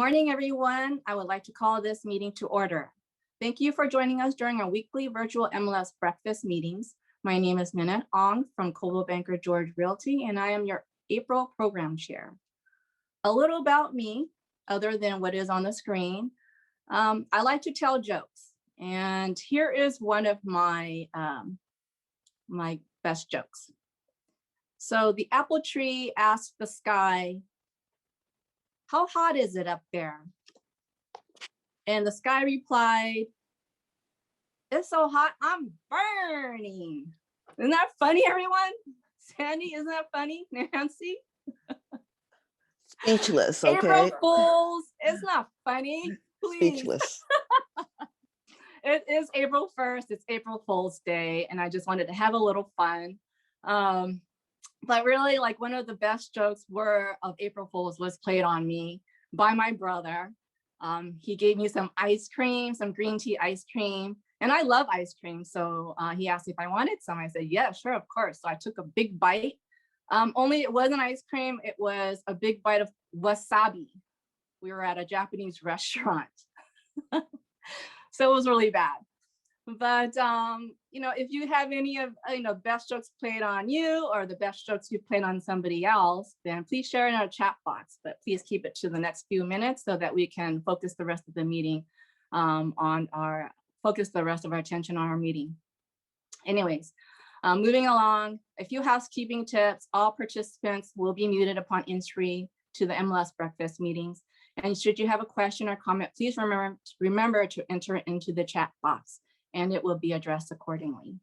morning, everyone. I would like to call this meeting to order. Thank you for joining us during our weekly virtual MLS Breakfast meetings. My name is Minette Ong from Coldwell Banker George Realty, and I am your April program chair. A little about me, other than what is on the screen. I like to tell jokes, and here is one of my my best jokes. So the apple tree asked the sky, "How hot is it up there?" And the sky replied, "It's so hot, I'm burning." Isn't that funny, everyone? Sandy, isn't that funny? Nancy? Speechless, okay? April Fools, it's not funny, please. Speechless. It is April 1st, it's April Fool's Day, and I just wanted to have a little fun. But really, like, one of the best jokes of April Fools was played on me by my brother. He gave me some ice cream, some green tea ice cream, and I love ice cream. So he asked if I wanted some. I said, yeah, sure, of course. So I took a big bite. Only it wasn't ice cream, it was a big bite of wasabi. We were at a Japanese restaurant. So it was really bad. But if you have any of best jokes played on you or the best jokes you played on somebody else, then please share in our chat box. But please keep it to the next few minutes so that we can focus the rest of the meeting focus the rest of our attention on our meeting. Anyways, moving along, a few housekeeping tips. All participants will be muted upon entry to the MLS Breakfast meetings. And should you have a question or comment, please remember to enter it into the chat box, and it will be addressed accordingly.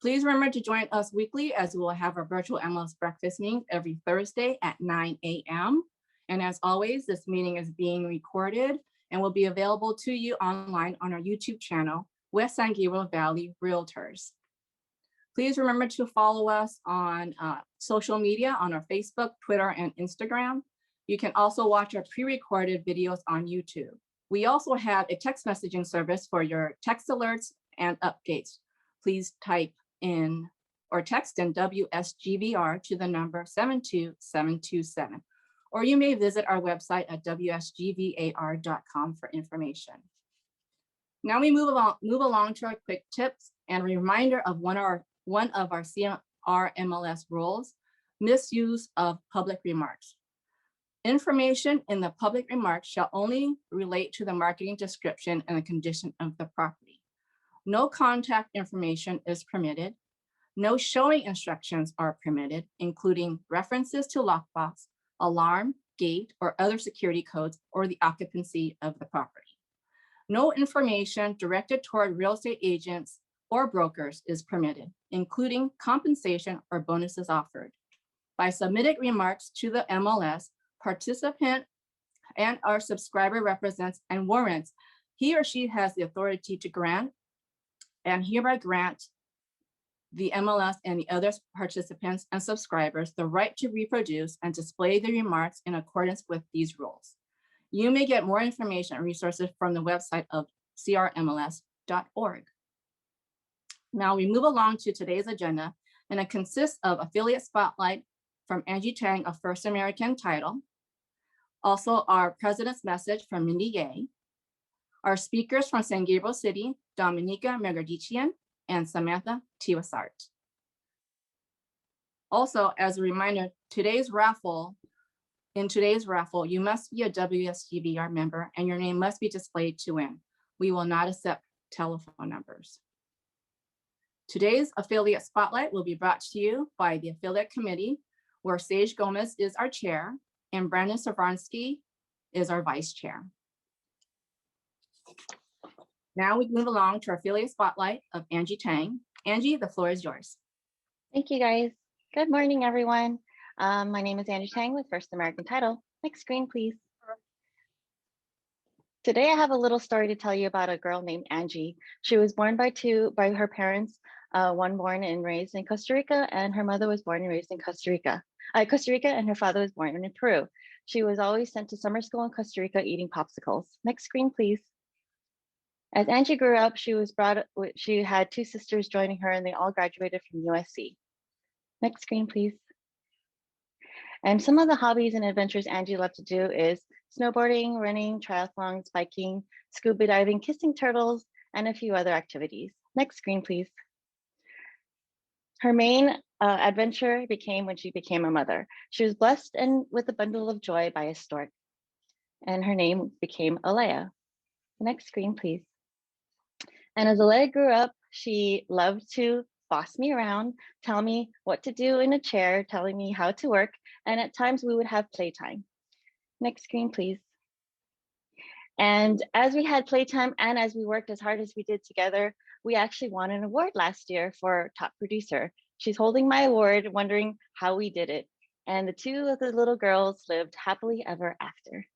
Please remember to join us weekly, as we will have our virtual MLS Breakfast meeting every Thursday at 9 a.m. And as always, this meeting is being recorded and will be available to you online on our YouTube channel, West San Gabriel Valley Realtors. Please remember to follow us on social media on our Facebook, Twitter, and Instagram. You can also watch our pre-recorded videos on YouTube. We also have a text messaging service for your text alerts and updates. Please type in or text in WSGVR to the number 72727. Or you may visit our website at wsgvar.com for information. Now we move along to our quick tips and a reminder of one of our CR MLS rules: misuse of public remarks. Information in the public remarks shall only relate to the marketing description and the condition of the property. No contact information is permitted. No showing instructions are permitted, including references to lockbox, alarm, gate, or other security codes, or the occupancy of the property. No information directed toward real estate agents or brokers is permitted, including compensation or bonuses offered. By submitting remarks to the MLS, participant and our subscriber represents and warrants he or she has the authority to grant and hereby grant the MLS and the other participants and subscribers the right to reproduce and display the remarks in accordance with these rules. You may get more information and resources from the website of crmls.org. Now we move along to today's agenda, and it consists of affiliate spotlight from Angie Tang of First American Title. Also, our president's message from Mindy Yeh. Our speakers from San Gabriel City, Domenica, Megerdichian, and Samantha, Tewasart. Also, as a reminder, in today's raffle, you must be a WSGVR member and your name must be displayed to win. We will not accept telephone numbers. Today's affiliate spotlight will be brought to you by the affiliate committee, where Sage Gomez is our chair and Brandon Savransky is our vice chair. Now we move along to our affiliate spotlight of Angie Tang. Angie, the floor is yours. Thank you, guys. Good morning, everyone. My name is Angie Tang with First American Title. Next screen, please. Today, I have a little story to tell you about a girl named Angie. She was born by her parents, one born and raised in Costa Rica, and her mother was born and raised in Costa Rica, and her father was born in Peru. She was always sent to summer school in Costa Rica eating popsicles. Next screen, please. As Angie grew up, she had two sisters joining her, and they all graduated from USC. Next screen, please. And some of the hobbies and adventures Angie loved to do is snowboarding, running, triathlons, biking, scuba diving, kissing turtles, and a few other activities. Next screen, please. Her main adventure became when she became a mother. She was blessed and with a bundle of joy by a stork, and her name became Alea. Next screen, please. And as Alea grew up, she loved to boss me around, tell me what to do in a chair, telling me how to work, and at times we would have playtime. Next screen, please. And as we had playtime and as we worked as hard as we did together, we actually won an award last year for top producer. She's holding my award, wondering how we did it. And the two of the little girls lived happily ever after.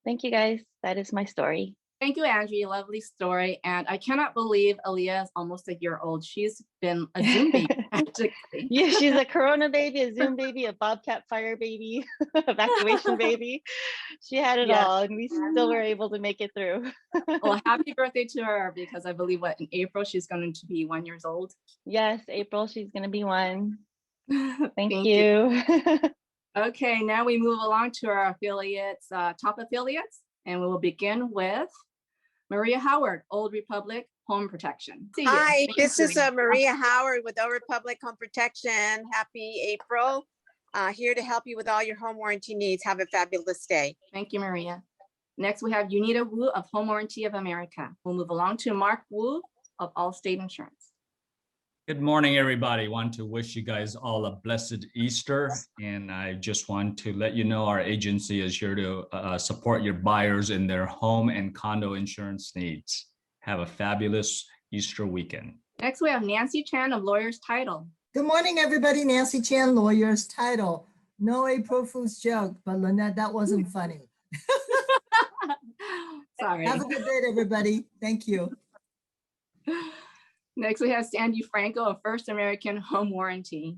Thank you, guys. That is my story. Thank you, Angie. Lovely story. And I cannot believe Aaliyah is almost a year old. She's been a Zoom baby, practically. Yeah, she's a Corona baby, a Zoom baby, a Bobcat fire baby, evacuation baby. She had it all, and we still were able to make it through. Well, happy birthday to her, because I believe in April she's going to be 1 year old. Yes, April, she's going to be 1. Thank Thank you. Okay, now we move along to our affiliates, top affiliates, and we will begin with Maria Howard, Old Republic Home Protection. Hi, this is Maria Howard with Old Republic Home Protection. Happy April. Here to help you with all your home warranty needs. Have a fabulous day. Thank you, Maria. Next, we have Unita Wu of Home Warranty of America. We'll move along to Mark Wu of Allstate Insurance. Good morning, everybody. Want to wish you guys all a blessed Easter. And I just want to let you know our agency is here to support your buyers in their home and condo insurance needs. Have a fabulous Easter weekend. Next, we have Nancy Chan of Lawyers Title. Good morning, everybody. Nancy Chan, Lawyers Title. No April Fool's joke, but Lynette, that wasn't funny. Sorry. Have a good day, everybody. Thank you. Next, we have Sandy Franco of First American Home Warranty.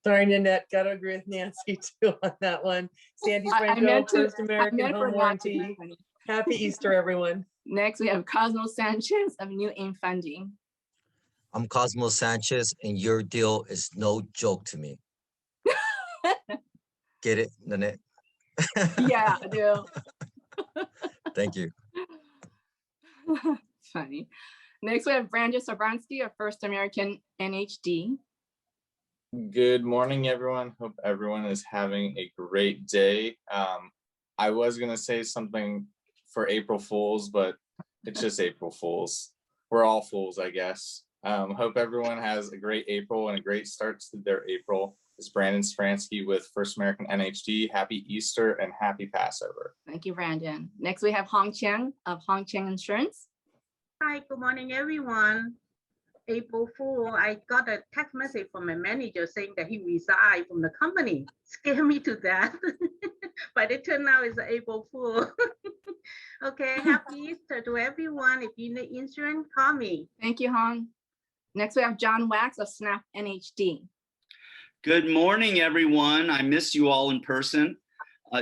Sorry, Nanette, got to agree with Nancy too on that one. Sandy Franco, First American Home Warranty. Happy Easter, everyone. Next, we have Cosmo Sanchez of New Aim Funding. I'm Cosmo Sanchez, and your deal is no joke to me. Get it, Nanette? Yeah, I do. Thank you. Funny. Next, we have Brandon Sobransky of First American NHD. Good morning, everyone. Hope everyone is having a great day. I was going to say something for April Fools, but it's just April Fools. We're all fools, I guess. Hope everyone has a great April and a great start to their April. It's Brandon Sobransky with First American NHD. Happy Easter and happy Passover. Thank you, Brandon. Next, we have Hong Cheng of Hong Cheng Insurance. Hi, good morning, everyone. April Fool, I got a text message from my manager saying that he resigned from the company. Scared me to death. But it turned out it's an April Fool. Okay, happy Easter to everyone. If you need insurance, call me. Thank you, Hong. Next, we have John Wax of Snap NHD. Good morning, everyone. I miss you all in person.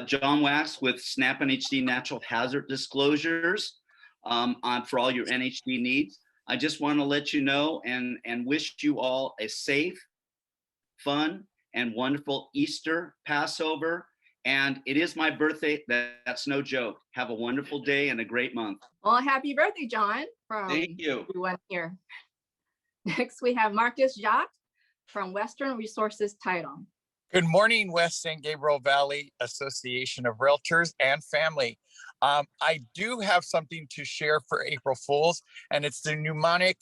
John Wax with Snap NHD Natural Hazard Disclosures for all your NHD needs. I just want to let you know and wish you all a safe, fun, and wonderful Easter, Passover. And it is my birthday. That's no joke. Have a wonderful day and a great month. Well, happy birthday, John. Thank you. Everyone here. Next, we have Marcus Jacques from Western Resources Title. Good morning, West St. Gabriel Valley Association of Realtors and Family. I do have something to share for April Fools, and it's the mnemonic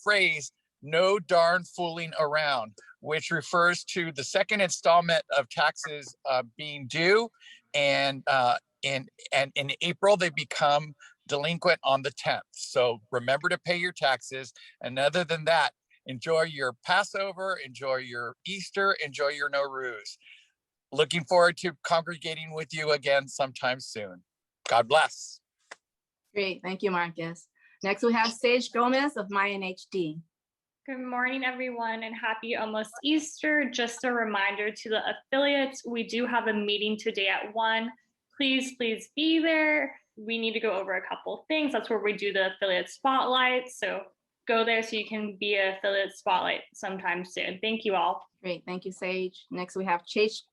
phrase, no darn fooling around, which refers to the second installment of taxes being due. And in April, they become delinquent on the 10th. So remember to pay your taxes. And other than that, enjoy your Passover, enjoy your Easter, enjoy your Nowruz. Looking forward to congregating with you again sometime soon. God bless. Great, thank you, Marcus. Next, we have Sage Gomez of MyNHD. Good morning, everyone, and happy almost Easter. Just a reminder to the affiliates, we do have a meeting today at 1. Please be there. We need to go over a couple things. That's where we do the affiliate spotlight. So go there so you can be an affiliate spotlight sometime soon. Thank you all. Great, thank you, Sage. Next, we have Chase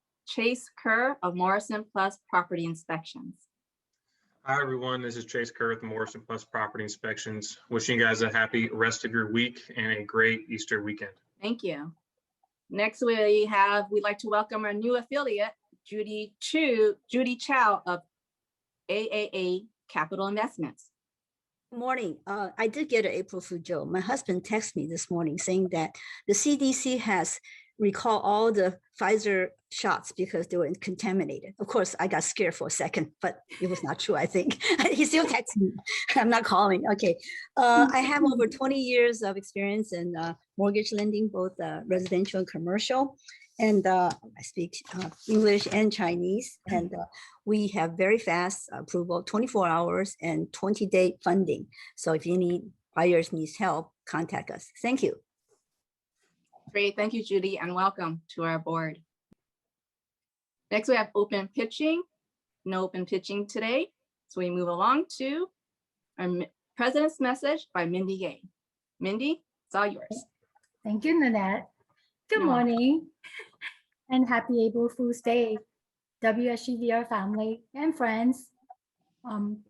Kerr of Morrison Plus Property Inspections. Hi, everyone. This is Chase Kerr with Morrison Plus Property Inspections. Wishing you guys a happy rest of your week and a great Easter weekend. Thank you. Next, we'd like to welcome our new affiliate, Judy Chow of AAA Capital Investments. Morning. I did get an April Fool joke. My husband texted me this morning saying that the CDC has recalled all the Pfizer shots because they were contaminated. Of course, I got scared for a second, but it was not true, I think. He still texts me. I'm not calling. Okay. I have over 20 years of experience in mortgage lending, both residential and commercial. And I speak English and Chinese. And we have very fast approval, 24 hours and 20-day funding. So if any buyers needs help, contact us. Thank you. Great, thank you, Judy, and welcome to our board. Next, we have open pitching. No open pitching today. So we move along to our President's Message by Mindy Yeh. Mindy, it's all yours. Thank you, Nanette. Good morning and happy April Fool's Day, WSGVR family and friends. I'm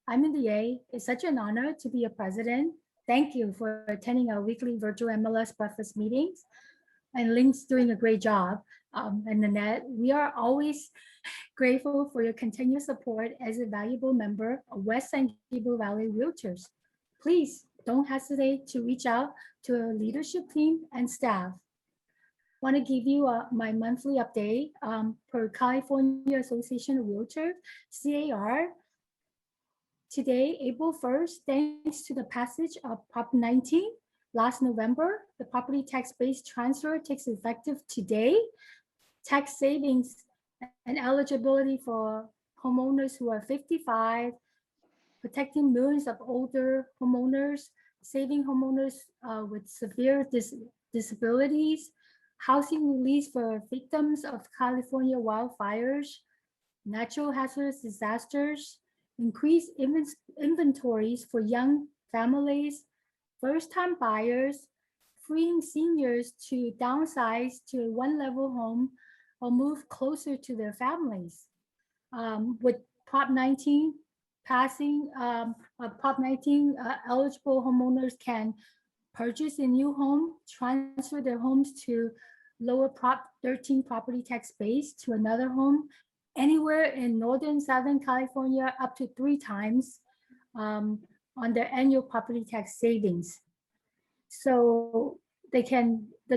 Mindy Yeh. It's such an honor to be a president. Thank you for attending our weekly virtual MLS breakfast meetings. And Link's doing a great job. And Nanette, we are always grateful for your continued support as a valuable member of West San Gabriel Valley Realtors. Please don't hesitate to reach out to our leadership team and staff. Want to give you my monthly update per California Association of Realtors, CAR. Today, April 1st, thanks to the passage of Prop 19 last November, the property tax base transfer takes effective today. Tax savings and eligibility for homeowners who are 55, protecting millions of older homeowners, saving homeowners with severe disabilities, housing release for victims of California wildfires, natural hazardous disasters, increased inventories for young families, first-time buyers, freeing seniors to downsize to a one-level home or move closer to their families. With Prop 19 passing, eligible homeowners can purchase a new home, transfer their homes to lower Prop 13 property tax base to another home, anywhere in Northern Southern California up to 3 times on their annual property tax savings. So the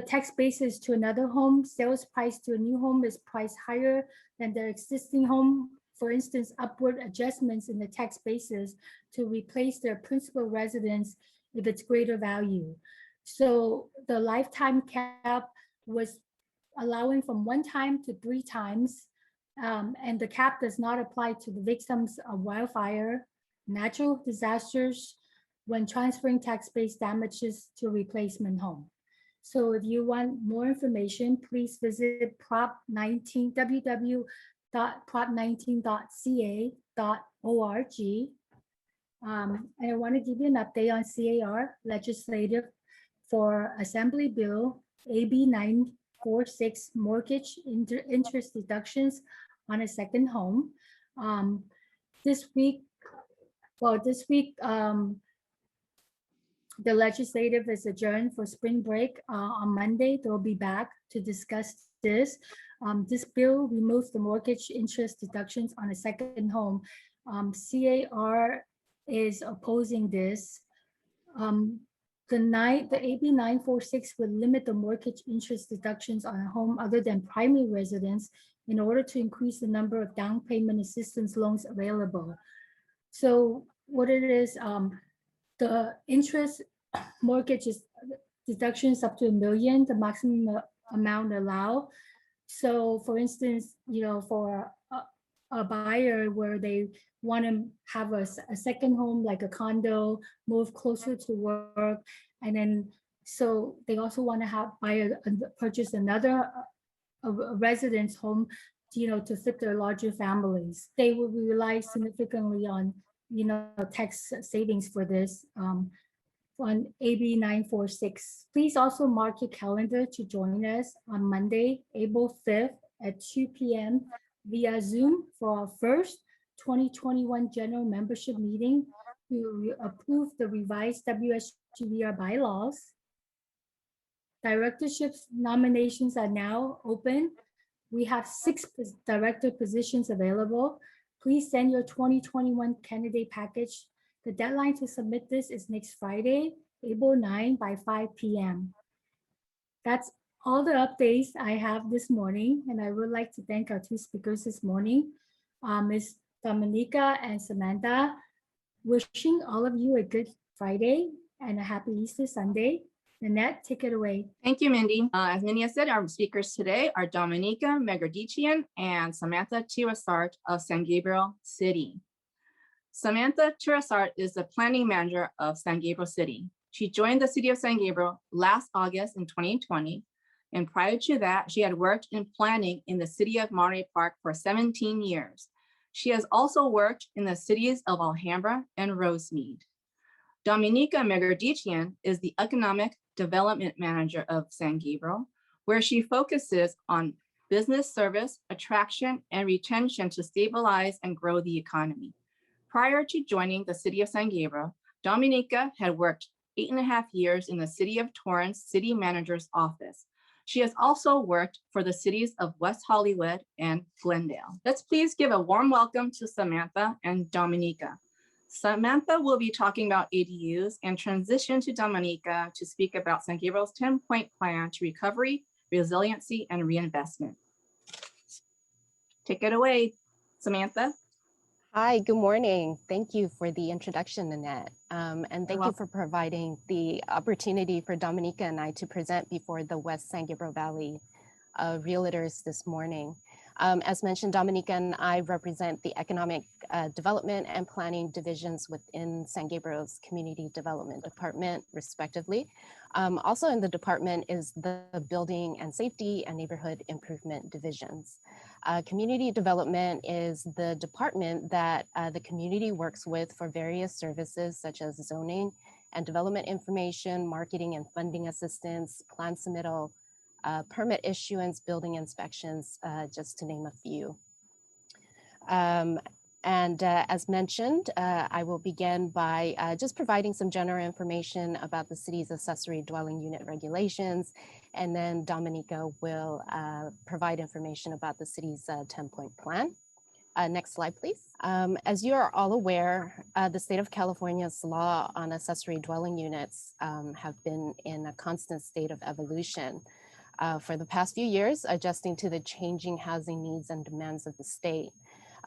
tax basis to another home, sales price to a new home is priced higher than their existing home. For instance, upward adjustments in the tax basis to replace their principal residence if it's greater value. So the lifetime cap was allowing from 1 time to 3 times. And the cap does not apply to the victims of wildfire, natural disasters, when transferring tax-based damages to a replacement home. So if you want more information, please visit Prop 19, www.prop19.ca.org. And I want to give you an update on CAR legislative for Assembly Bill AB 946 mortgage interest deductions on a second home. This week, the legislative is adjourned for spring break. On Monday, they'll be back to discuss this. This bill removes the mortgage interest deductions on a second home. CAR is opposing this. The AB 946 would limit the mortgage interest deductions on a home other than primary residence in order to increase the number of down payment assistance loans available. So what it is, the interest mortgage is deductions up to $1 million, the maximum amount allowed. So for instance, for a buyer where they want to have a second home, like a condo, move closer to work, and then so they also want to purchase another residence home, to fit their larger families. They will rely significantly on tax savings for this on AB 946. Please also mark your calendar to join us on Monday, April 5th at 2 p.m. via Zoom for our first 2021 general membership meeting to approve the revised WSGVR bylaws. Directorship nominations are now open. We have 6 director positions available. Please send your 2021 candidate package. The deadline to submit this is next Friday, April 9 by 5 p.m. That's all the updates I have this morning, and I would like to thank our 2 speakers this morning, Ms. Domenica and Samantha. Wishing all of you a good Friday and a happy Easter Sunday. Nanette, take it away. Thank you, Mindy. As Mindy has said, our speakers today are Domenica Megerdichian and Samantha Tewasart of San Gabriel City. Samantha Tewasart is the planning manager of San Gabriel City. She joined the city of San Gabriel last August in 2020. And prior to that, she had worked in planning in the city of Monterey Park for 17 years. She has also worked in the cities of Alhambra and Rosemead. Domenica Megerdichian is the economic development manager of San Gabriel, where she focuses on business service, attraction, and retention to stabilize and grow the economy. Prior to joining the city of San Gabriel, Domenica had worked 8.5 years in the city of Torrance city manager's office. She has also worked for the cities of West Hollywood and Glendale. Let's please give a warm welcome to Samantha and Domenica. Samantha will be talking about ADUs and transition to Domenica to speak about San Gabriel's 10-point plan to recovery, resiliency, and reinvestment. Take it away, Samantha. Hi, good morning. Thank you for the introduction, Nanette. And thank you for providing the opportunity for Domenica and I to present before the West San Gabriel Valley realtors this morning. As mentioned, Domenica and I represent the Economic Development and Planning divisions within San Gabriel's Community Development Department, respectively. Also in the department is the Building and Safety and Neighborhood Improvement divisions. Community Development is the department that the community works with for various services such as zoning and development information, marketing and funding assistance, plan submittal, permit issuance, building inspections, just to name a few. As mentioned, I will begin by just providing some general information about the city's accessory dwelling unit regulations, and then Domenica will provide information about the city's 10-point plan. Next slide, please. As you are all aware, the state of California's law on accessory dwelling units have been in a constant state of evolution for the past few years, adjusting to the changing housing needs and demands of the state.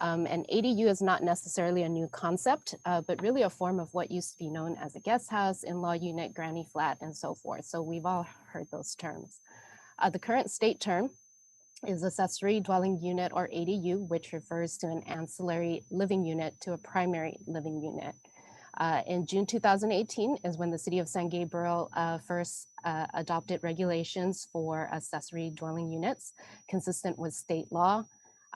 And ADU is not necessarily a new concept, but really a form of what used to be known as a guest house, in-law unit, granny flat, and so forth. So we've all heard those terms. The current state term is accessory dwelling unit, or ADU, which refers to an ancillary living unit to a primary living unit. In June 2018 is when the city of San Gabriel first adopted regulations for accessory dwelling units consistent with state law.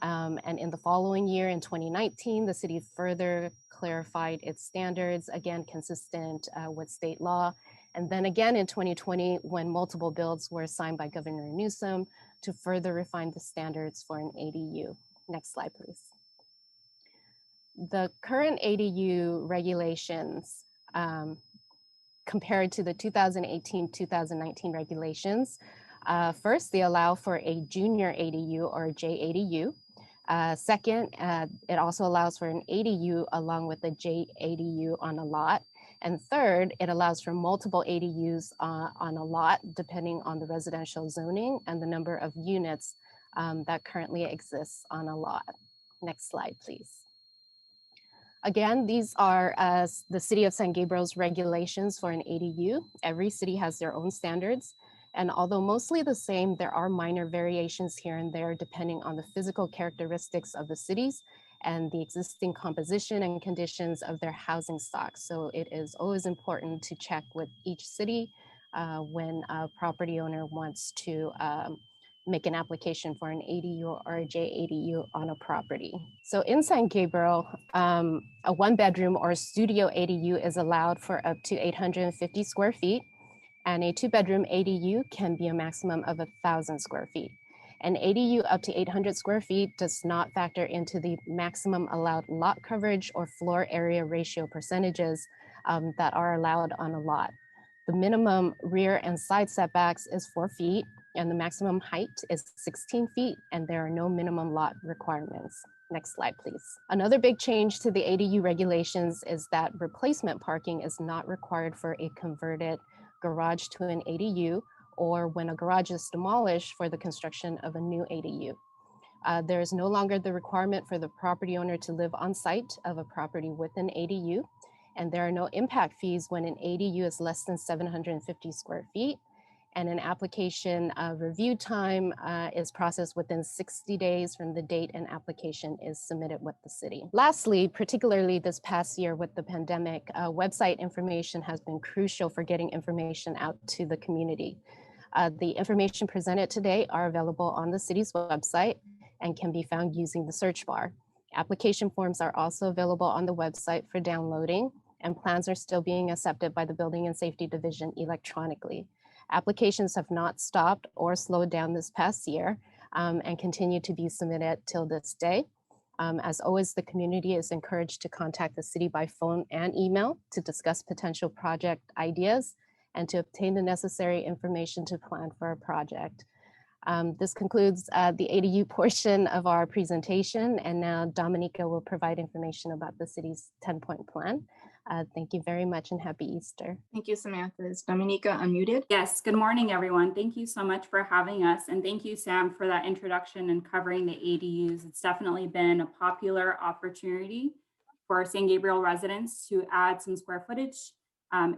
And in the following year, in 2019, the city further clarified its standards, again, consistent with state law. And then again in 2020, when multiple bills were signed by Governor Newsom to further refine the standards for an ADU. Next slide, please. The current ADU regulations compared to the 2018-2019 regulations, first, they allow for a junior ADU or JADU. Second, it also allows for an ADU along with a JADU on a lot. And third, it allows for multiple ADUs on a lot, depending on the residential zoning and the number of units that currently exists on a lot. Next slide, please. Again, these are the City of San Gabriel's regulations for an ADU. Every city has their own standards. And although mostly the same, there are minor variations here and there depending on the physical characteristics of the cities and the existing composition and conditions of their housing stock. So it is always important to check with each city when a property owner wants to make an application for an ADU or a JADU on a property. So in San Gabriel, a 1-bedroom or studio ADU is allowed for up to 850 square feet, and a 2-bedroom ADU can be a maximum of 1,000 square feet. An ADU up to 800 square feet does not factor into the maximum allowed lot coverage or floor area ratio percentages that are allowed on a lot. The minimum rear and side setbacks is 4 feet, and the maximum height is 16 feet, and there are no minimum lot requirements. Next slide, please. Another big change to the ADU regulations is that replacement parking is not required for a converted garage to an ADU, or when a garage is demolished for the construction of a new ADU. There is no longer the requirement for the property owner to live on site of a property with an ADU, and there are no impact fees when an ADU is less than 750 square feet, and an application review time is processed within 60 days from the date an application is submitted with the city. Lastly, particularly this past year with the pandemic, website information has been crucial for getting information out to the community. The information presented today are available on the city's website and can be found using the search bar. Application forms are also available on the website for downloading, and plans are still being accepted by the Building and Safety Division electronically. Applications have not stopped or slowed down this past year and continue to be submitted till this day. As always, the community is encouraged to contact the city by phone and email to discuss potential project ideas and to obtain the necessary information to plan for a project. This concludes the ADU portion of our presentation, and now Domenica will provide information about the city's 10-point plan. Thank you very much and happy Easter. Thank you, Samantha. Is Domenica unmuted? Yes, good morning, everyone. Thank you so much for having us. And thank you, Sam, for that introduction and covering the ADUs. It's definitely been a popular opportunity for San Gabriel residents to add some square footage.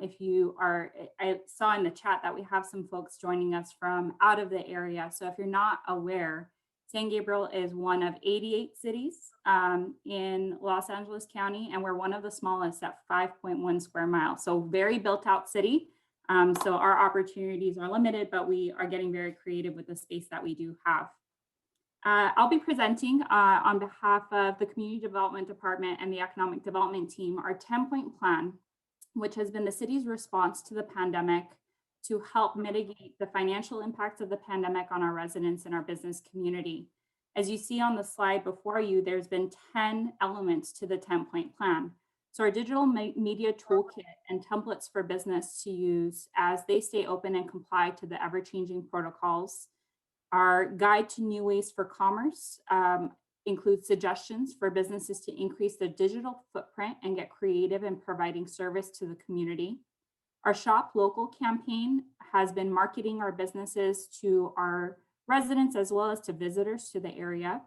If you are, I saw in the chat that we have some folks joining us from out of the area. So if you're not aware, San Gabriel is one of 88 cities in Los Angeles County, and we're one of the smallest at 5.1 square miles. So very built out city. So our opportunities are limited, but we are getting very creative with the space that we do have. I'll be presenting on behalf of the Community Development Department and the Economic Development Team, our 10-point plan, which has been the city's response to the pandemic to help mitigate the financial impacts of the pandemic on our residents and our business community. As you see on the slide before you, there's been 10 elements to the 10-point plan. So our digital media toolkit and templates for business to use as they stay open and comply to the ever-changing protocols. Our guide to new ways for commerce includes suggestions for businesses to increase their digital footprint and get creative in providing service to the community. Our Shop Local campaign has been marketing our businesses to our residents as well as to visitors to the area.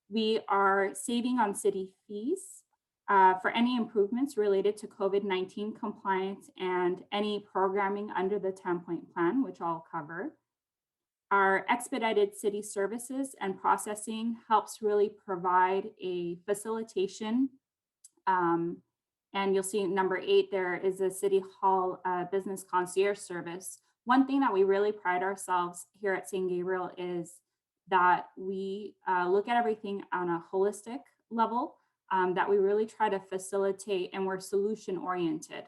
We are saving on city fees for any improvements related to COVID-19 compliance and any programming under the 10-point plan, which I'll cover. Our expedited city services and processing helps really provide a facilitation. And you'll see number 8, there is a City Hall business concierge service. One thing that we really pride ourselves here at San Gabriel is that we look at everything on a holistic level, that we really try to facilitate, and we're solution oriented.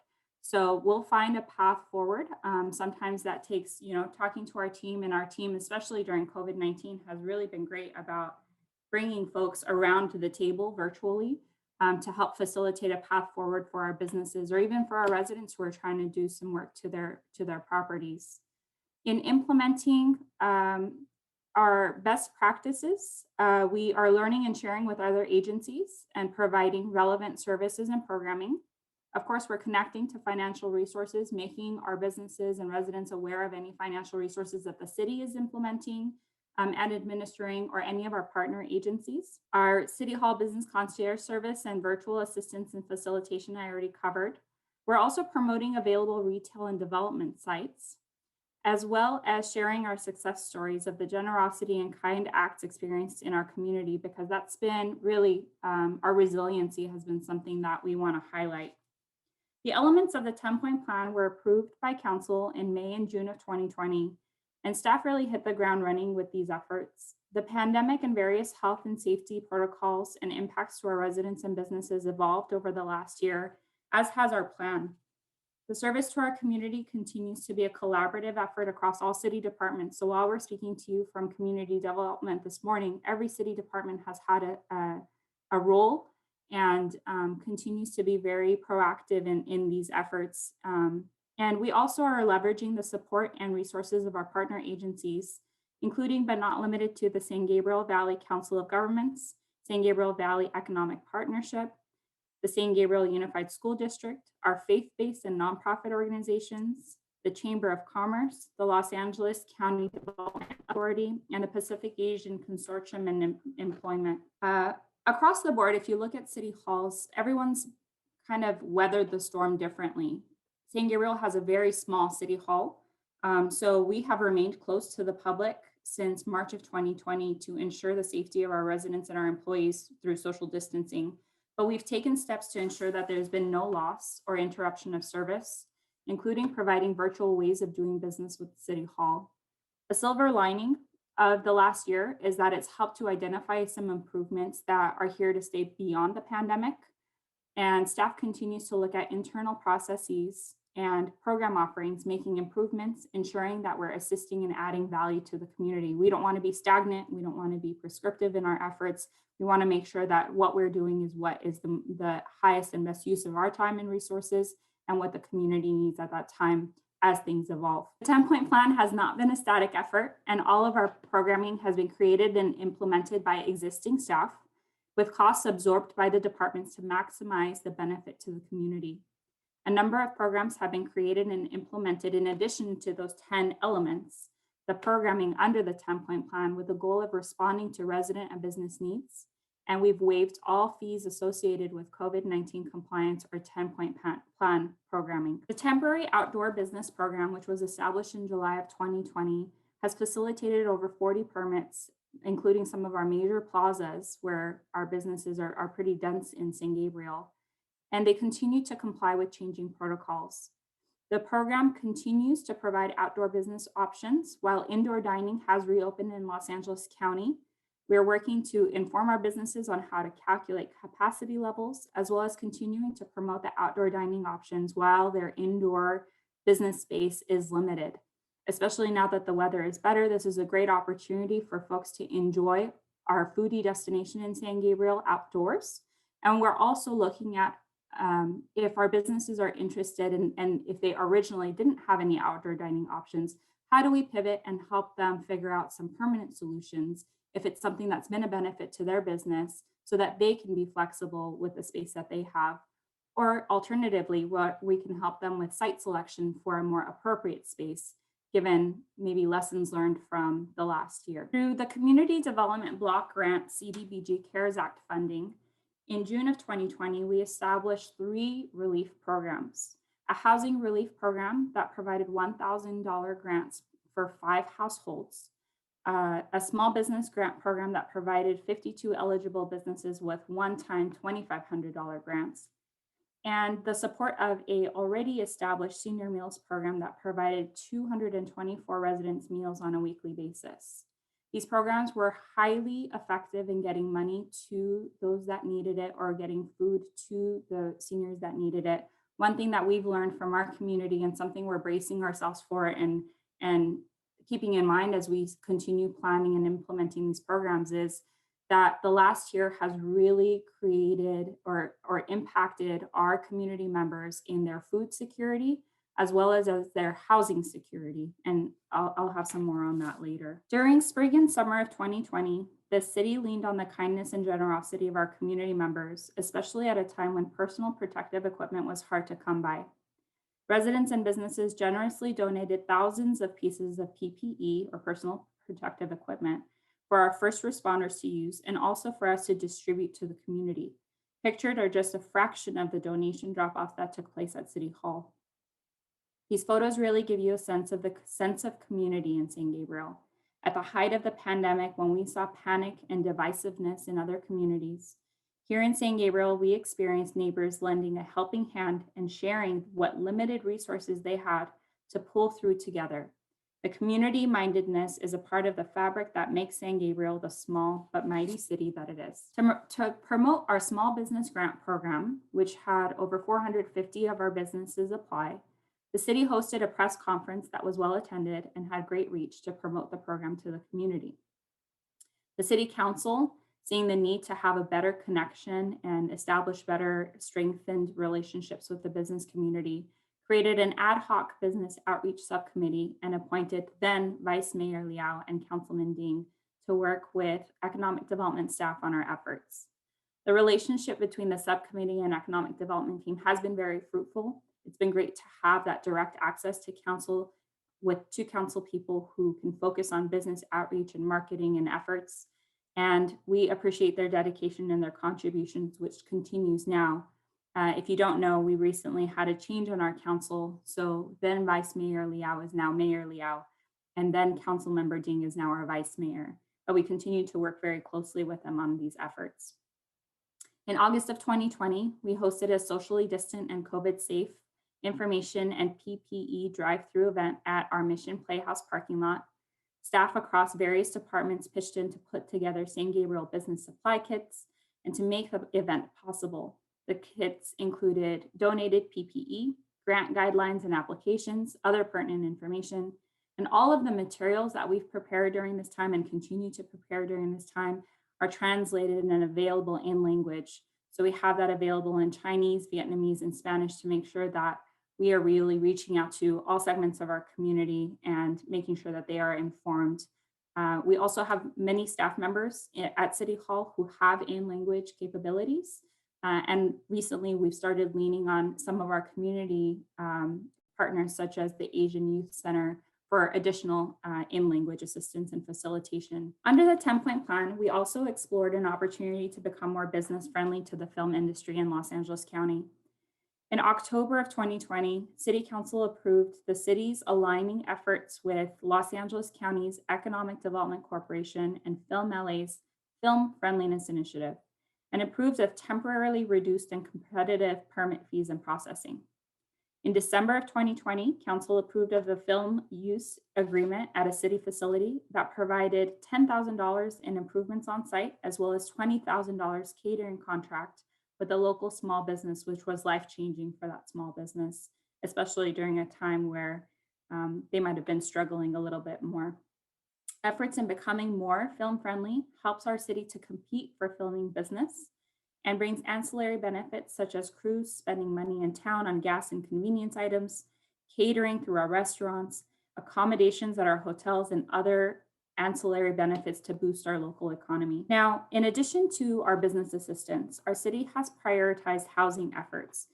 So we'll find a path forward. Sometimes that takes, talking to our team, and our team, especially during COVID-19, has really been great about bringing folks around to the table virtually to help facilitate a path forward for our businesses, or even for our residents who are trying to do some work to their properties. In implementing our best practices, we are learning and sharing with other agencies and providing relevant services and programming. Of course, we're connecting to financial resources, making our businesses and residents aware of any financial resources that the city is implementing and administering, or any of our partner agencies. Our City Hall Business Concierge Service and virtual assistance and facilitation I already covered. We're also promoting available retail and development sites, as well as sharing our success stories of the generosity and kind acts experienced in our community, because that's been really, our resiliency has been something that we want to highlight. The elements of the 10-point plan were approved by council in May and June of 2020, and staff really hit the ground running with these efforts. The pandemic and various health and safety protocols and impacts to our residents and businesses evolved over the last year, as has our plan. The service to our community continues to be a collaborative effort across all city departments. So while we're speaking to you from community development this morning, every city department has had a role and continues to be very proactive in these efforts. And we also are leveraging the support and resources of our partner agencies, including but not limited to the San Gabriel Valley Council of Governments, San Gabriel Valley Economic Partnership, the San Gabriel Unified School District, our faith-based and nonprofit organizations, the Chamber of Commerce, the Los Angeles County Development Authority, and the Pacific Asian Consortium and Employment. Across the board, if you look at city halls, everyone's kind of weathered the storm differently. San Gabriel has a very small city hall, so we have remained close to the public since March of 2020 to ensure the safety of our residents and our employees through social distancing. But we've taken steps to ensure that there's been no loss or interruption of service, including providing virtual ways of doing business with City Hall. A silver lining of the last year is that it's helped to identify some improvements that are here to stay beyond the pandemic. And staff continues to look at internal processes and program offerings, making improvements, ensuring that we're assisting and adding value to the community. We don't want to be stagnant. We don't want to be prescriptive in our efforts. We want to make sure that what we're doing is what is the highest and best use of our time and resources and what the community needs at that time as things evolve. The 10-point plan has not been a static effort, and all of our programming has been created and implemented by existing staff with costs absorbed by the departments to maximize the benefit to the community. A number of programs have been created and implemented in addition to those 10 elements, the programming under the 10-point plan with the goal of responding to resident and business needs. And we've waived all fees associated with COVID-19 compliance or 10-point plan programming. The temporary outdoor business program, which was established in July of 2020, has facilitated over 40 permits, including some of our major plazas where our businesses are pretty dense in San Gabriel. And they continue to comply with changing protocols. The program continues to provide outdoor business options while indoor dining has reopened in Los Angeles County. We are working to inform our businesses on how to calculate capacity levels, as well as continuing to promote the outdoor dining options while their indoor business space is limited. Especially now that the weather is better, this is a great opportunity for folks to enjoy our foodie destination in San Gabriel outdoors. And we're also looking at if our businesses are interested and if they originally didn't have any outdoor dining options, how do we pivot and help them figure out some permanent solutions if it's something that's been a benefit to their business so that they can be flexible with the space that they have. Or alternatively, what we can help them with site selection for a more appropriate space, given maybe lessons learned from the last year. Through the Community Development Block Grant CDBG CARES Act funding, in June of 2020, we established 3 relief programs: a housing relief program that provided $1,000 grants for 5 households, a small business grant program that provided 52 eligible businesses with one-time $2,500 grants, and the support of a already established senior meals program that provided 224 residents meals on a weekly basis. These programs were highly effective in getting money to those that needed it or getting food to the seniors that needed it. One thing that we've learned from our community and something we're bracing ourselves for and keeping in mind as we continue planning and implementing these programs is that the last year has really created or impacted our community members in their food security, as well as their housing security. And I'll have some more on that later. During spring and summer of 2020, the city leaned on the kindness and generosity of our community members, especially at a time when personal protective equipment was hard to come by. Residents and businesses generously donated thousands of pieces of PPE or personal protective equipment for our first responders to use and also for us to distribute to the community. Pictured are just a fraction of the donation drop-offs that took place at City Hall. These photos really give you a sense of the sense of community in San Gabriel. At the height of the pandemic, when we saw panic and divisiveness in other communities, here in San Gabriel, we experienced neighbors lending a helping hand and sharing what limited resources they had to pull through together. The community mindedness is a part of the fabric that makes San Gabriel the small but mighty city that it is. To promote our small business grant program, which had over 450 of our businesses apply, The city hosted a press conference that was well attended and had great reach to promote the program to the community. The City Council, seeing the need to have a better connection and establish better strengthened relationships with the business community, created an ad hoc business outreach subcommittee and appointed then Vice Mayor Liao and Councilman Ding to work with economic development staff on our efforts. The relationship between the subcommittee and economic development team has been very fruitful. It's been great to have that direct access to council with two council people who can focus on business outreach and marketing and efforts. And we appreciate their dedication and their contributions, which continues now. If you don't know, we recently had a change on our council. So then Vice Mayor Liao is now Mayor Liao, and then Council Member Ding is now our Vice Mayor. But we continue to work very closely with them on these efforts. In August of 2020, we hosted a socially distant and COVID safe information and PPE drive-through event at our Mission Playhouse parking lot. Staff across various departments pitched in to put together San Gabriel business supply kits and to make the event possible. The kits included donated PPE, grant guidelines and applications, other pertinent information, and all of the materials that we've prepared during this time and continue to prepare during this time are translated and available in language. So we have that available in Chinese, Vietnamese, and Spanish to make sure that we are really reaching out to all segments of our community and making sure that they are informed. We also have many staff members at City Hall who have in-language capabilities. And recently we've started leaning on some of our community partners, such as the Asian Youth Center, for additional in-language assistance and facilitation. Under the 10-point plan, we also explored an opportunity to become more business friendly to the film industry in Los Angeles County. In October of 2020, City Council approved the city's aligning efforts with Los Angeles County's Economic Development Corporation and Film LA's Film Friendliness Initiative, and approved of temporarily reduced and competitive permit fees and processing. In December of 2020, Council approved of the film use agreement at a city facility that provided $10,000 in improvements on site, as well as $20,000 catering contract with a local small business, which was life-changing for that small business, especially during a time where they might have been struggling a little bit more. Efforts in becoming more film-friendly helps our city to compete for filming business and brings ancillary benefits such as crews spending money in town on gas and convenience items, catering through our restaurants, accommodations at our hotels, and other ancillary benefits to boost our local economy. Now, in addition to our business assistance, our city has prioritized housing efforts.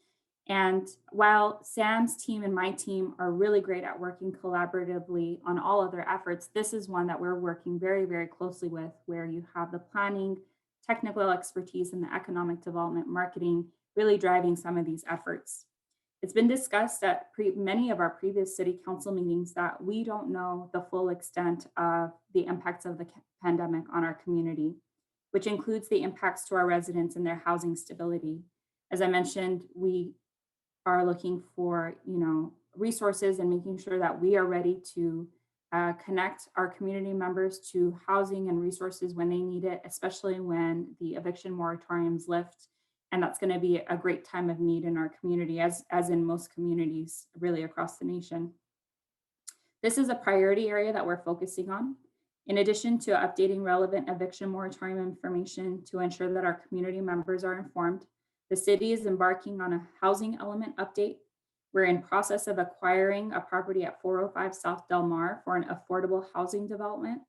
And while Sam's team and my team are really great at working collaboratively on all other efforts, this is one that we're working very, very closely with, where you have the planning, technical expertise, and the economic development marketing really driving some of these efforts. It's been discussed at many of our previous city council meetings that we don't know the full extent of the impacts of the pandemic on our community, which includes the impacts to our residents and their housing stability. As I mentioned, we are looking for resources and making sure that we are ready to connect our community members to housing and resources when they need it, especially when the eviction moratoriums lift. And that's going to be a great time of need in our community, as in most communities really across the nation. This is a priority area that we're focusing on. In addition to updating relevant eviction moratorium information to ensure that our community members are informed, the city is embarking on a housing element update. We're in process of acquiring a property at 405 South Del Mar for an affordable housing development.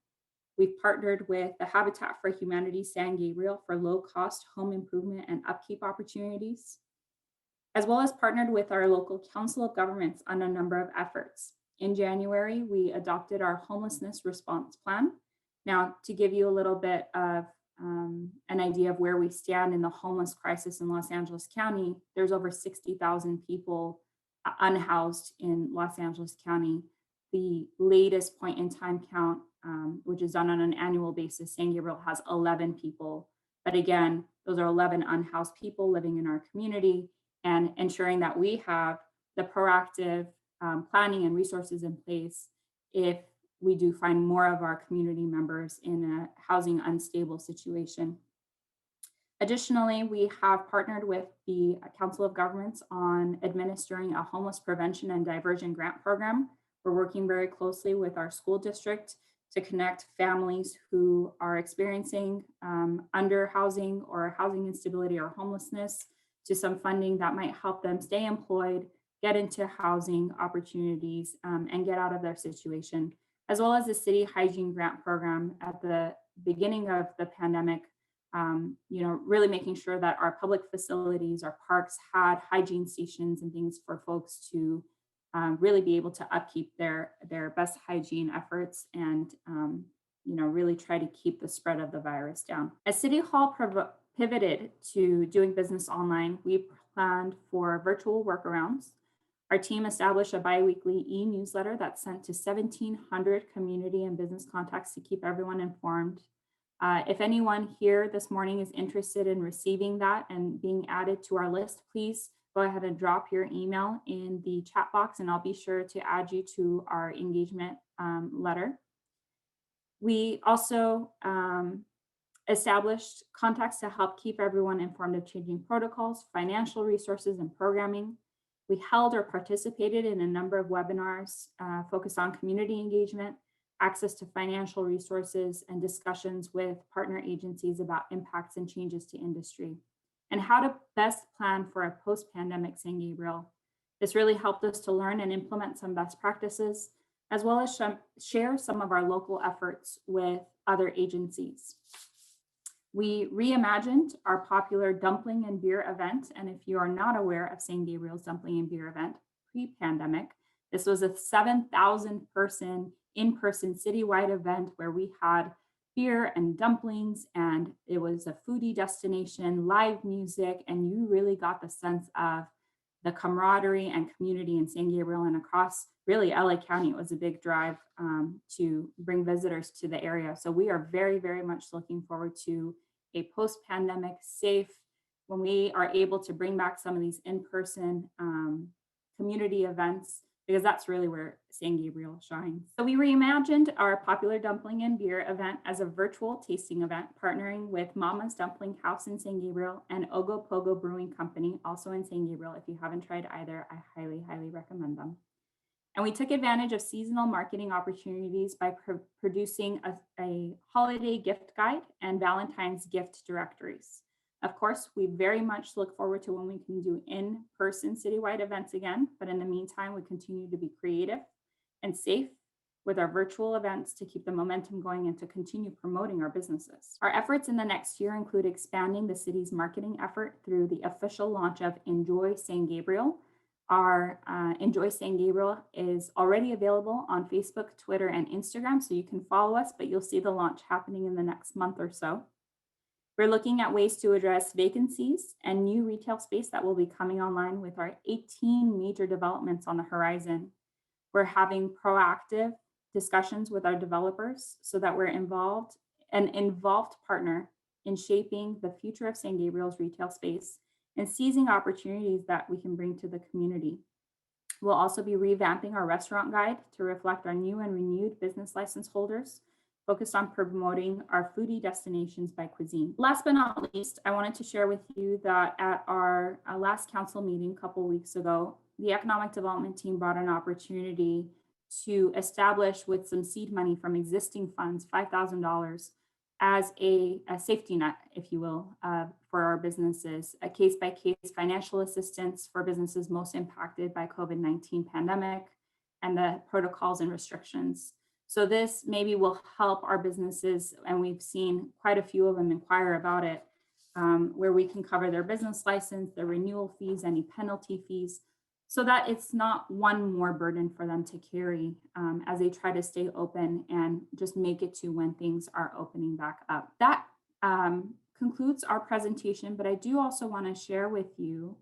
We've partnered with the Habitat for Humanity San Gabriel for low-cost home improvement and upkeep opportunities, as well as partnered with our local Council of Governments on a number of efforts. In January, we adopted our homelessness response plan. Now, to give you a little bit of an idea of where we stand in the homeless crisis in Los Angeles County, there's over 60,000 people unhoused in Los Angeles County. The latest point in time count, which is done on an annual basis, San Gabriel has 11 people. But again, those are 11 unhoused people living in our community, and ensuring that we have the proactive planning and resources in place if we do find more of our community members in a housing unstable situation. Additionally, we have partnered with the Council of Governments on administering a homeless prevention and diversion grant program. We're working very closely with our school district to connect families who are experiencing underhousing or housing instability or homelessness to some funding that might help them stay employed, get into housing opportunities, and get out of their situation, as well as the city hygiene grant program at the beginning of the pandemic. Really making sure that our public facilities, our parks had hygiene stations and things for folks to really be able to upkeep their best hygiene efforts and really try to keep the spread of the virus down. As City Hall pivoted to doing business online, we planned for virtual workarounds. Our team established a bi-weekly e-newsletter that's sent to 1,700 community and business contacts to keep everyone informed. If anyone here this morning is interested in receiving that and being added to our list, please go ahead and drop your email in the chat box and I'll be sure to add you to our engagement letter. We also established contacts to help keep everyone informed of changing protocols, financial resources, and programming. We held or participated in a number of webinars focused on community engagement, access to financial resources, and discussions with partner agencies about impacts and changes to industry, and how to best plan for a post-pandemic San Gabriel. This really helped us to learn and implement some best practices, as well as share some of our local efforts with other agencies. We reimagined our popular dumpling and beer event. And if you are not aware of San Gabriel's dumpling and beer event pre-pandemic, this was a 7,000 person in-person citywide event where we had beer and dumplings, and it was a foodie destination, live music, and you really got the sense of the camaraderie and community in San Gabriel and across really LA County. It was a big drive to bring visitors to the area. So we are very, very much looking forward to a post-pandemic safe, when we are able to bring back some of these in-person community events, because that's really where San Gabriel shines. So we reimagined our popular dumpling and beer event as a virtual tasting event, partnering with Mama's Dumpling House in San Gabriel and Ogo Pogo Brewing Company, also in San Gabriel. If you haven't tried either, I highly, highly recommend them. And we took advantage of seasonal marketing opportunities by producing a holiday gift guide and Valentine's gift directories. Of course, we very much look forward to when we can do in-person citywide events again, but in the meantime, we continue to be creative and safe with our virtual events to keep the momentum going and to continue promoting our businesses. Our efforts in the next year include expanding the city's marketing effort through the official launch of Enjoy San Gabriel. Our Enjoy San Gabriel is already available on Facebook, Twitter, and Instagram, so you can follow us, but you'll see the launch happening in the next month or so. We're looking at ways to address vacancies and new retail space that will be coming online with our 18 major developments on the horizon. We're having proactive discussions with our developers so that we're an involved partner in shaping the future of San Gabriel's retail space and seizing opportunities that we can bring to the community. We'll also be revamping our restaurant guide to reflect our new and renewed business license holders, focused on promoting our foodie destinations by cuisine. Last but not least, I wanted to share with you that at our last council meeting a couple weeks ago, the economic development team brought an opportunity to establish, with some seed money from existing funds, $5,000 as a safety net, if you will, for our businesses, a case-by-case financial assistance for businesses most impacted by COVID-19 pandemic and the protocols and restrictions. So this maybe will help our businesses, and we've seen quite a few of them inquire about it, where we can cover their business license, their renewal fees, any penalty fees, so that it's not one more burden for them to carry as they try to stay open and just make it to when things are opening back up. That concludes our presentation, but I do also want to share with you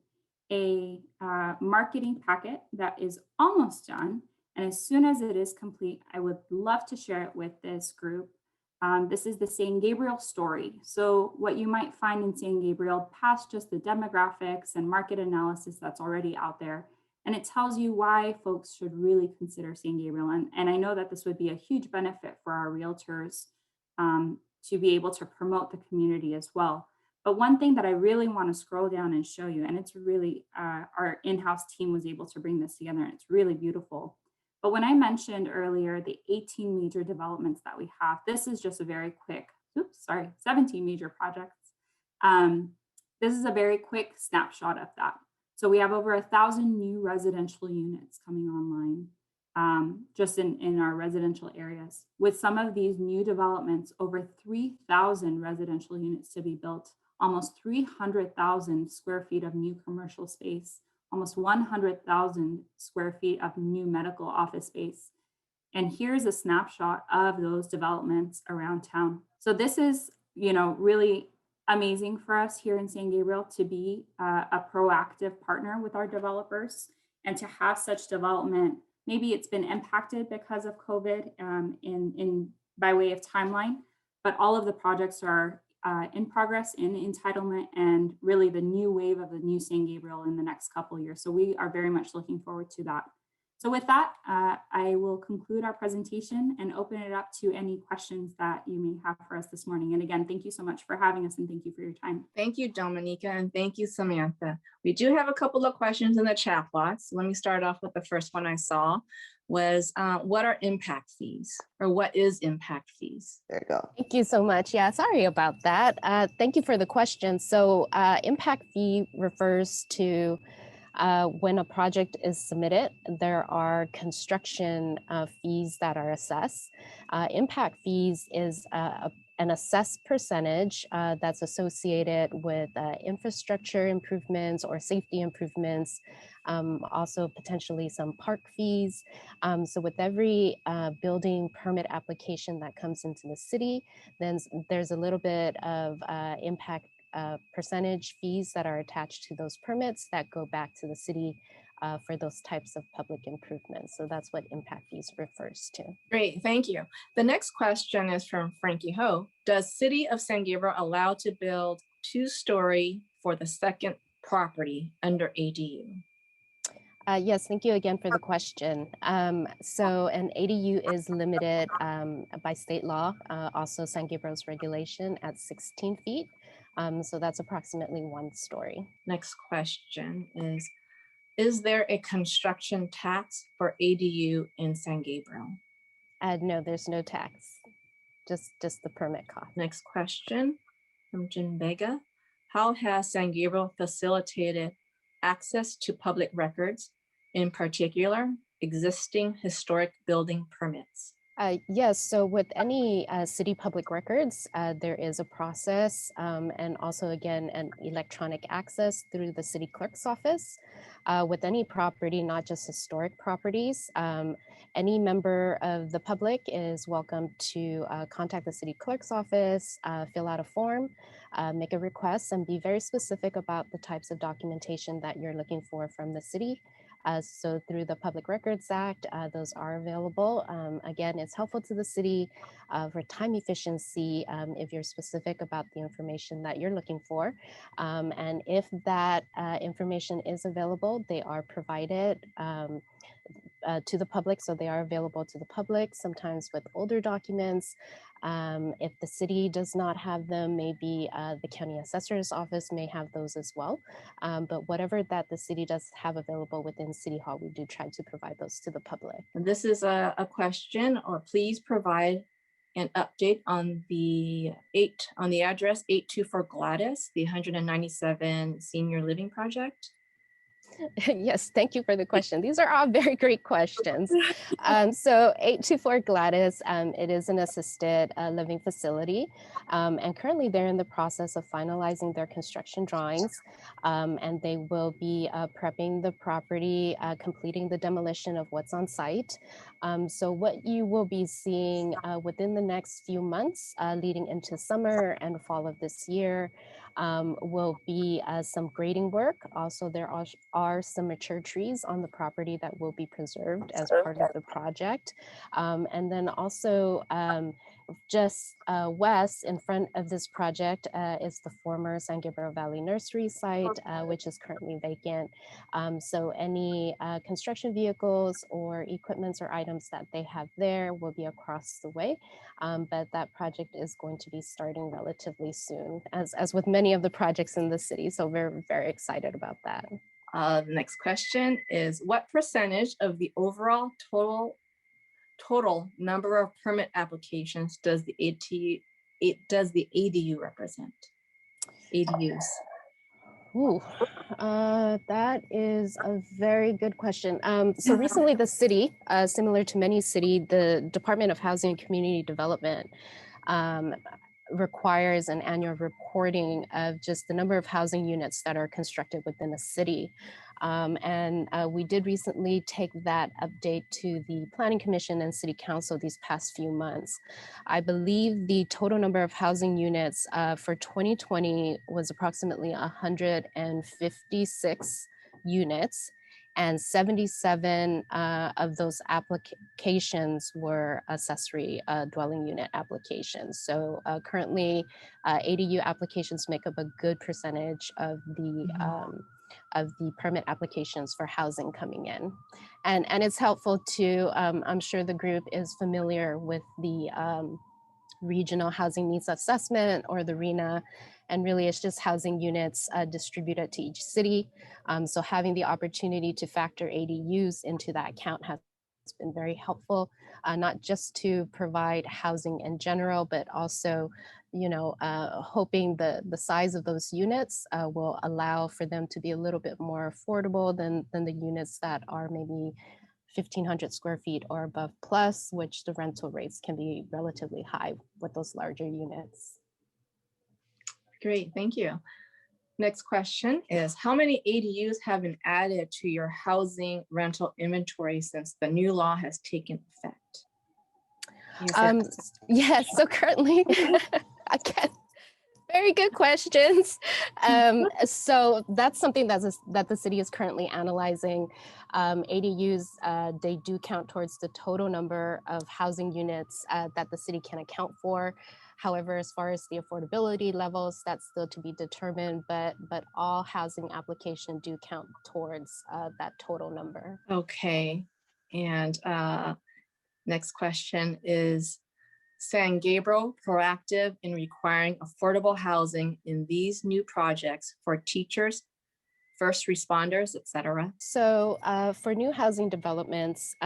a marketing packet that is almost done. And as soon as it is complete, I would love to share it with this group. This is the San Gabriel story. So what you might find in San Gabriel, past just the demographics and market analysis that's already out there, and it tells you why folks should really consider San Gabriel. And I know that this would be a huge benefit for our realtors to be able to promote the community as well. But one thing that I really want to scroll down and show you, and it's really, our in-house team was able to bring this together, and it's really beautiful. But when I mentioned earlier the 18 major developments that we have, this is just a very quick, 17 major projects. This is a very quick snapshot of that. So we have over 1,000 new residential units coming online, just in our residential areas. With some of these new developments, over 3,000 residential units to be built, almost 300,000 square feet of new commercial space, almost 100,000 square feet of new medical office space. And here's a snapshot of those developments around town. So this is, really amazing for us here in San Gabriel to be a proactive partner with our developers and to have such development. Maybe it's been impacted because of COVID by way of timeline, but all of the projects are in progress, in entitlement, and really the new wave of the new San Gabriel in the next couple of years. So we are very much looking forward to that. So with that, I will conclude our presentation and open it up to any questions that you may have for us this morning. And again, thank you so much for having us, and thank you for your time. Thank you, Domenica, and thank you, Samantha. We do have a couple of questions in the chat box. Let me start off with the first one I saw was, what are impact fees, or what is impact fees? There you go. Thank you so much. Yeah, sorry about that. Thank you for the question. So impact fee refers to when a project is submitted, there are construction fees that are assessed. Impact fees is an assessed percentage that's associated with infrastructure improvements or safety improvements, also potentially some park fees. So with every building permit application that comes into the city, then there's a little bit of impact percentage fees that are attached to those permits that go back to the city for those types of public improvements. So that's what impact fees refers to. Great, thank you. The next question is from Frankie Ho. Does City of San Gabriel allow to build 2-story for the second property under ADU? Yes, thank you again for the question. So an ADU is limited by state law, also San Gabriel's regulation at 16 feet. So that's approximately 1 story. Next question is there a construction tax for ADU in San Gabriel? No, there's no tax, just the permit cost. Next question from Jim Vega. How has San Gabriel facilitated access to public records, in particular, existing historic building permits? Yes, so with any city public records, there is a process and also, again, an electronic access through the city clerk's office. With any property, not just historic properties, any member of the public is welcome to contact the city clerk's office, fill out a form, make a request, and be very specific about the types of documentation that you're looking for from the city. So through the Public Records Act, those are available. Again, it's helpful to the city for time efficiency if you're specific about the information that you're looking for. And if that information is available, they are provided to the public, so they are available to the public, sometimes with older documents. If the city does not have them, maybe the county assessor's office may have those as well. But whatever that the city does have available within City Hall, we do try to provide those to the public. And this is a question, or please provide an update on the address 824 Gladys, the 197 senior living project. Yes, thank you for the question. These are all very great questions. So 824 Gladys, it is an assisted living facility. And currently they're in the process of finalizing their construction drawings. And they will be prepping the property, completing the demolition of what's on site. So what you will be seeing within the next few months leading into summer and fall of this year will be some grading work. Also, they're are some mature trees on the property that will be preserved as part of the project. And then also just west in front of this project is the former San Gabriel Valley Nursery site, which is currently vacant. So any construction vehicles or equipments or items that they have there will be across the way. But that project is going to be starting relatively soon, as with many of the projects in the city. So we're very excited about that. The next question is, what percentage of the overall total number of permit applications does the ADU represent? ADUs. Ooh, that is a very good question. So recently the city, similar to many cities, the Department of Housing and Community Development requires an annual reporting of just the number of housing units that are constructed within a city. We did recently take that update to the Planning Commission and City Council these past few months. I believe the total number of housing units for 2020 was approximately 156 units, and 77 of those applications were accessory dwelling unit applications. So currently, ADU applications make up a good percentage of the permit applications for housing coming in. And it's helpful to, I'm sure the group is familiar with the Regional Housing Needs Assessment, or the RHNA, and really it's just housing units distributed to each city. So having the opportunity to factor ADUs into that account has been very helpful, not just to provide housing in general, but also, you know, hoping the size of those units will allow for them to be a little bit more affordable than the units that are maybe 1,500 square feet or above plus, which the rental rates can be relatively high with those larger units. Great, thank you. Next question is, how many ADUs have been added to your housing rental inventory since the new law has taken effect? Yes, so currently, again, very good questions. So that's something that the city is currently analyzing. ADUs, they do count towards the total number of housing units that the city can account for. However, as far as the affordability levels, that's still to be determined, but all housing applications do count towards that total number. Okay, and next question is, San Gabriel proactive in requiring affordable housing in these new projects for teachers, first responders, etc.? So for new housing developments,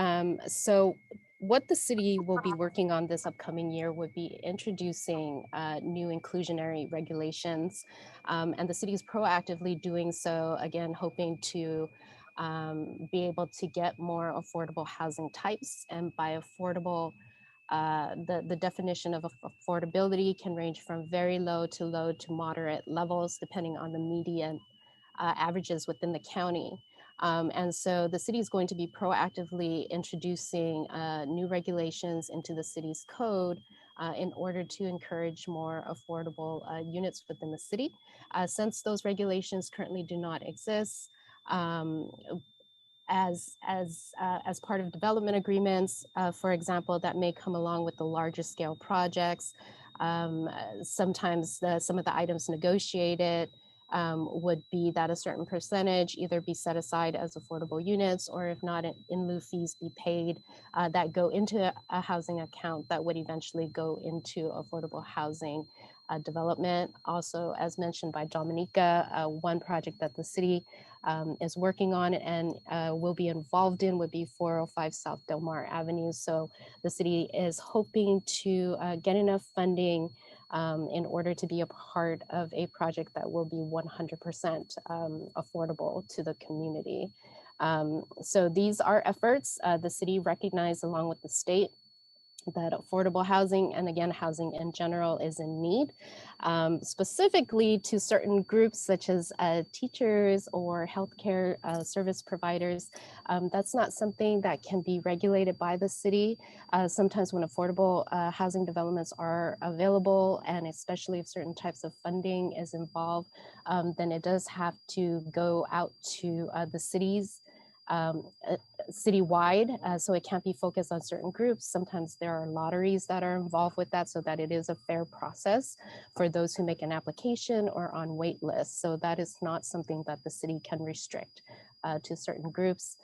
so what the city will be working on this upcoming year would be introducing new inclusionary regulations, and the city is proactively doing so, again, hoping to be able to get more affordable housing types. And by affordable, the definition of affordability can range from very low to moderate levels, depending on the median averages within the county. And so the city is going to be proactively introducing new regulations into the city's code in order to encourage more affordable units within the city. Since those regulations currently do not exist, as part of development agreements, for example, that may come along with the larger scale projects. Sometimes some of the items negotiated would be that a certain percentage either be set aside as affordable units, or if not, in lieu fees be paid that go into a housing account that would eventually go into affordable housing development. Also, as mentioned by Domenica, one project that the city is working on and will be involved in would be 405 South Del Mar Avenue. So the city is hoping to get enough funding in order to be a part of a project that will be 100% affordable to the community. So these are efforts the city recognized along with the state that affordable housing, and again, housing in general, is in need, specifically to certain groups such as teachers or healthcare service providers. That's not something that can be regulated by the city. Sometimes when affordable housing developments are available, and especially if certain types of funding is involved, then it does have to go out to the cities citywide, so it can't be focused on certain groups. Sometimes there are lotteries that are involved with that, so that it is a fair process for those who make an application or on wait lists. So that is not something that the city can restrict to certain groups.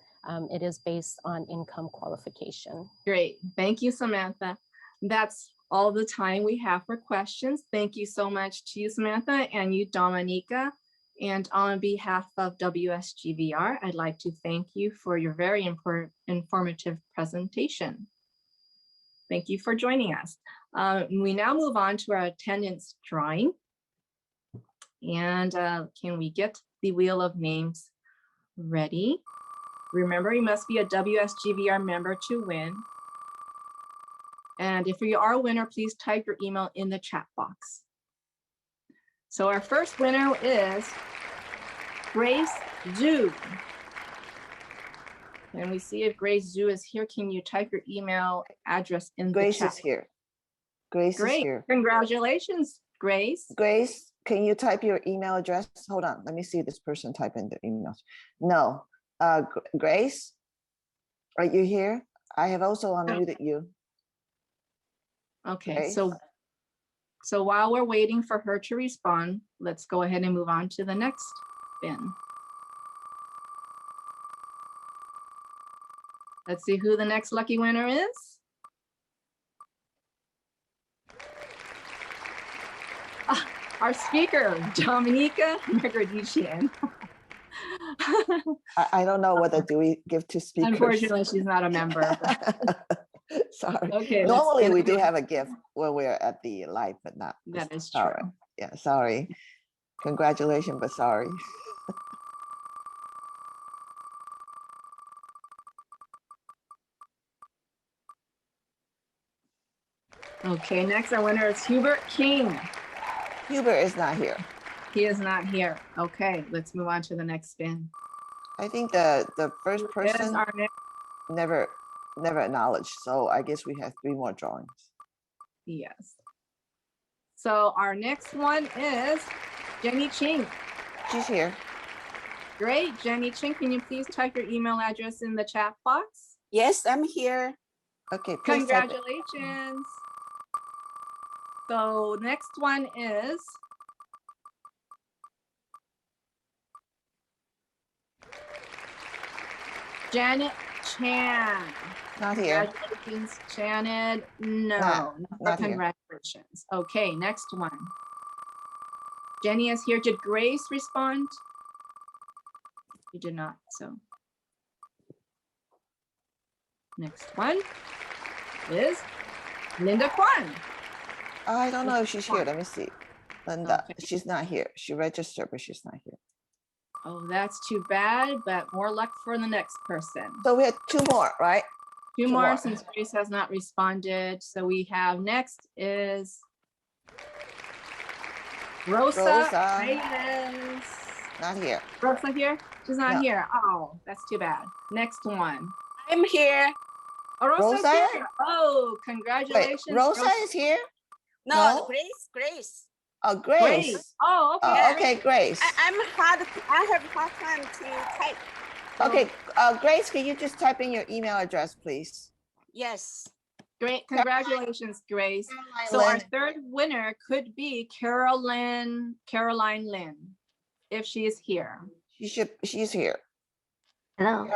It is based on income qualification. Great, thank you, Samantha. That's all the time we have for questions. Thank you so much to you, Samantha, and you, Domenica. And on behalf of WSGVR, I'd like to thank you for your very informative presentation. Thank you for joining us. We now move on to our attendance drawing. And can we get the wheel of names ready? Remember, you must be a WSGVR member to win. And if you are a winner, please type your email in the chat box. So our first winner is Grace Zhu. And we see if Grace Zhu is here. Can you type your email address in the chat? Grace is here. Grace is here. Congratulations, Grace. Grace, can you type your email address? Hold on, let me see this person type in the email. No, Grace, are you here? I have also unmuted you. Okay, Grace? So while we're waiting for her to respond, let's go ahead and move on to the next spin. Let's see who the next lucky winner is. Our speaker, Domenica Megerdichian. I don't know whether do we give to speakers. Unfortunately, she's not a member. Sorry. Okay. Normally we do have a gift when we're at the live, but not. That is true. Yeah, sorry. Congratulations, but sorry. Okay, next our winner is Hubert King. Hubert is not here. He is not here. Okay, let's move on to the next spin. I think the first person never acknowledged, so I guess we have 3 more drawings. Yes. So our next one is Jenny Ching. She's here. Great, Jenny Ching, can you please type your email address in the chat box? Yes, I'm here. Okay, please type it. Congratulations. So next one is Janet Chan. Not here. Congratulations, Janet. No, not here. Congratulations. Okay, next one. Jenny is here. Did Grace respond? You did not, so. Next one is Linda Kwan. I don't know if she's here. Let me see. Linda, she's not here. She registered, but she's not here. Oh, that's too bad, but more luck for the next person. So we had 2 more, right? Two more since Grace has not responded. So we have next is Rosa Reyes. Not here. Rosa here? She's not No. here. Oh, that's too bad. Next one. I'm here. Oh, Rosa's Rosa? here. Oh, congratulations. Wait, Rosa is here? No, Grace. Oh, Grace. Oh, okay. Oh, okay, Grace. I have hard time to type. Okay, Grace, can you just type in your email address, please? Yes. Great, congratulations, Grace. So our third winner could be Caroline Lynn, if she is here. She's here. Hello.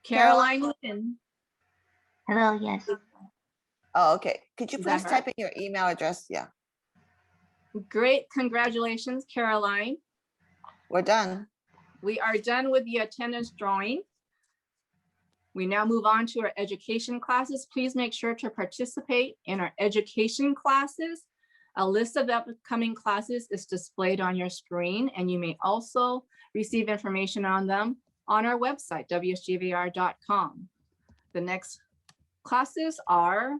Caroline Lynn. Hello, yes. Oh, okay. Could you Is that please her? type in your email address? Yeah, Great, congratulations, Caroline. we're done. We are done with the attendance drawing. We now move on to our education classes. Please make sure to participate in our education classes. A list of upcoming classes is displayed on your screen, and you may also receive information on them on our website, wsgvr.com. The next Classes are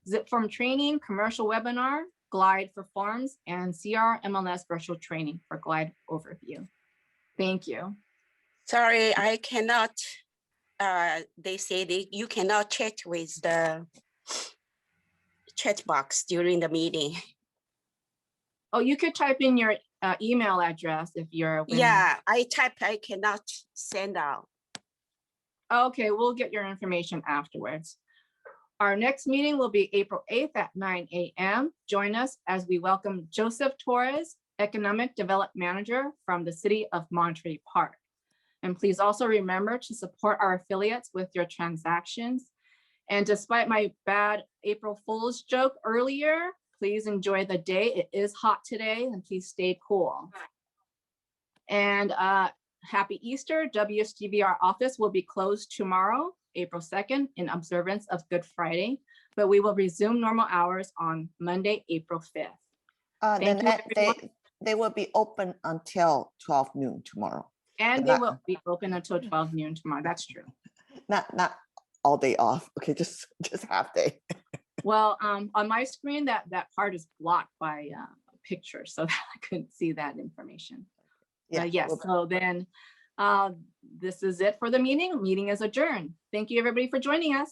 Zip Form Training, Commercial Webinar, Glide for Forms, and CR MLS Virtual Training for Glide Overview. Thank you. Sorry, I cannot. They say you cannot chat with the chat box during the meeting. Oh, you could type in your email address if you're. Yeah, I cannot send out. Okay, we'll get your information afterwards. Our next meeting will be April 8th at 9 a.m. Join us as we welcome Joseph Torres, Economic Development Manager from the City of Monterey Park. And please also remember to support our affiliates with your transactions. And despite my bad April Fool's joke earlier, please enjoy the day. It is hot today and please stay cool. And happy Easter. WSGVR office will be closed tomorrow, April 2nd, in observance of Good Friday, but we will resume normal hours on Monday, April 5th. Thank you, they will be open until 12 noon tomorrow. And they will be open until 12 noon tomorrow. That's true. Not all day off. Okay, just half day. Well, on my screen, that part is blocked by a picture, so I couldn't see that information. Yeah. Yes, so then this is it for the meeting. Meeting is adjourned. Thank you, everybody, for joining us.